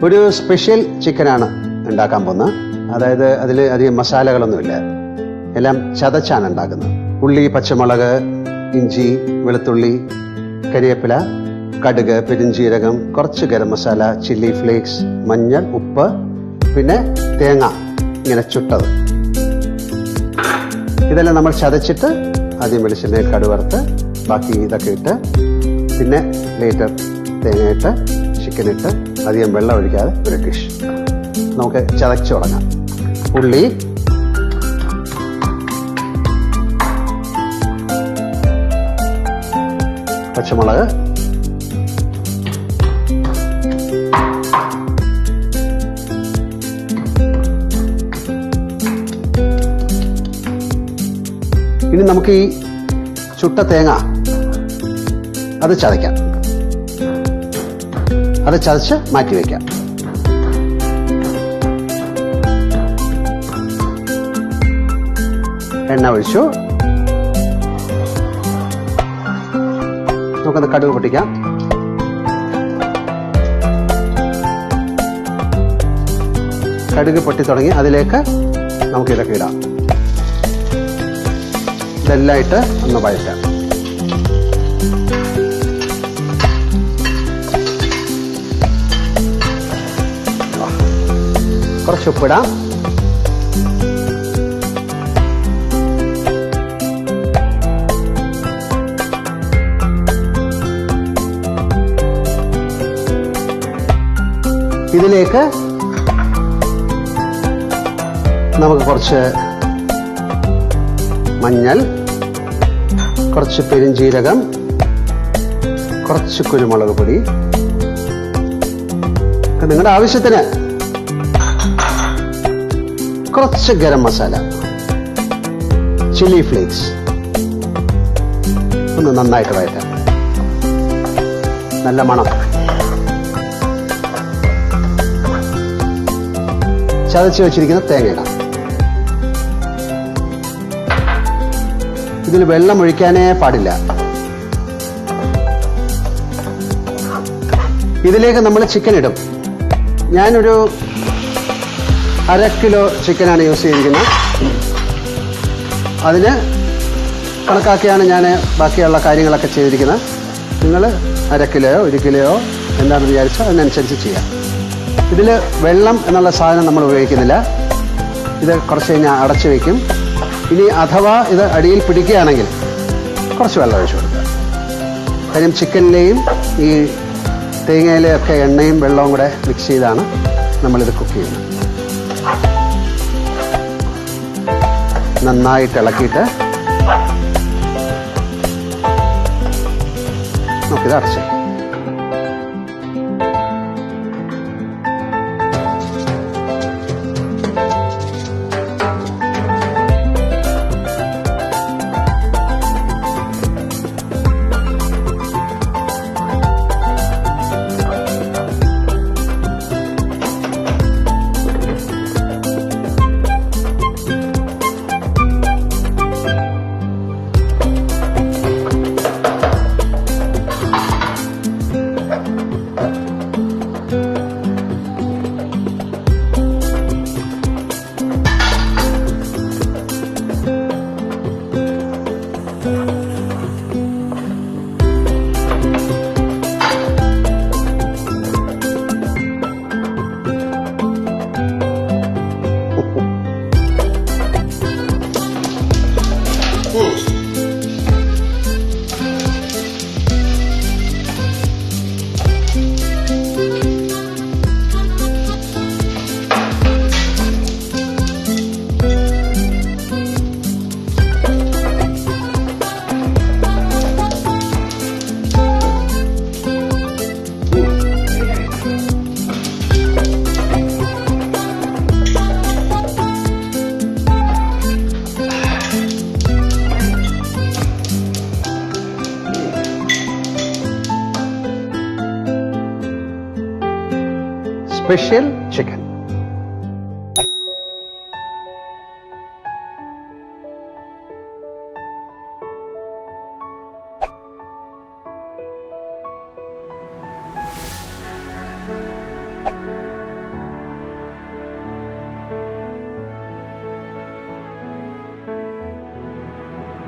ഒരു സ്പെഷ്യൽ ചിക്കനാണ് ഉണ്ടാക്കാൻ പോകുന്നത്. അതായത് അതിൽ അധികം മസാലകളൊന്നുമില്ല, എല്ലാം ചതച്ചാണ് ഉണ്ടാക്കുന്നത്. ഉള്ളി, പച്ചമുളക്, ഇഞ്ചി, വെളുത്തുള്ളി, കരിവേപ്പില, കടുക്, പെരുംജീരകം, കുറച്ച് ഗരം മസാല, ചില്ലി ഫ്ലേക്സ്, മഞ്ഞൾ, ഉപ്പ്, പിന്നെ തേങ്ങ ഇങ്ങനെ ചുട്ടത്. ഇതെല്ലാം നമ്മൾ ചതച്ചിട്ട് ആദ്യം വെളിച്ചെണ്ണയിൽ കടുവറുത്ത് ബാക്കി ഇതൊക്കെ ഇട്ട് പിന്നെ ലേറ്റർ തേങ്ങയിട്ട് ചിക്കനിട്ട് അധികം വെള്ളം ഒഴിക്കാതെ ഒരു ഡിഷ്. നമുക്ക് ചതച്ചു തുടങ്ങാം. ഉള്ളി, പച്ചമുളക്, ഇനി നമുക്ക് ഈ ചുട്ട തേങ്ങ അത് ചതയ്ക്കാം. അത് ചതച്ച് മാറ്റി വയ്ക്കാം. എണ്ണ ഒഴിച്ചു. നമുക്കത് കടുക് പൊട്ടിക്കാം. കടുക് പൊട്ടി തുടങ്ങി. അതിലേക്ക് നമുക്ക് ഇതൊക്കെ ഇടാം. ഇതെല്ലാം ഇട്ട് ഒന്ന് വഴറ്റാം. കുറച്ച് ഉപ്പിടാം. ഇതിലേക്ക് നമുക്ക് കുറച്ച് മഞ്ഞൾ, കുറച്ച് പെരുംജീരകം, കുറച്ച് കുരുമുളക് പൊടി, നിങ്ങളുടെ ആവശ്യത്തിന് കുറച്ച് ഗരം മസാല, ചില്ലി ഫ്ലേക്സ് ഒന്ന് നന്നായിട്ട് വഴറ്റാം. നല്ല മണം. ചതച്ച് വെച്ചിരിക്കുന്ന തേങ്ങ ഇടാം. ഇതിൽ വെള്ളം ഒഴിക്കാനേ പാടില്ല. ഇതിലേക്ക് നമ്മൾ ചിക്കൻ ഇടും. ഞാനൊരു 1/2 കിലോ ചിക്കനാണ് യൂസ് ചെയ്തിരിക്കുന്നത്. അതിന് കണക്കാക്കിയാണ് ഞാൻ ബാക്കിയുള്ള കാര്യങ്ങളൊക്കെ ചെയ്തിരിക്കുന്നത്. നിങ്ങൾ 1/2 കിലോയോ 1 കിലോയോ എന്താണെന്ന് വിചാരിച്ചാൽ അതിനനുസരിച്ച് ചെയ്യാം. ഇതിൽ വെള്ളം എന്നുള്ള സാധനം നമ്മൾ ഉപയോഗിക്കുന്നില്ല. ഇത് കുറച്ച് കഴിഞ്ഞാൽ അടച്ചു വയ്ക്കും. ഇനി അഥവാ ഇത് അടിയിൽ പിടിക്കുകയാണെങ്കിൽ കുറച്ച് വെള്ളം ഒഴിച്ചു കൊടുക്കുക. കാര്യം ചിക്കനിലെയും ഈ തേങ്ങയിലെയും ഒക്കെ എണ്ണയും വെള്ളവും കൂടെ മിക്സ് ചെയ്താണ് നമ്മളിത് കുക്ക് ചെയ്യുന്നത്. നന്നായിട്ട് ഇളക്കിയിട്ട് നമുക്കിത് അടച്ചു. Special chicken.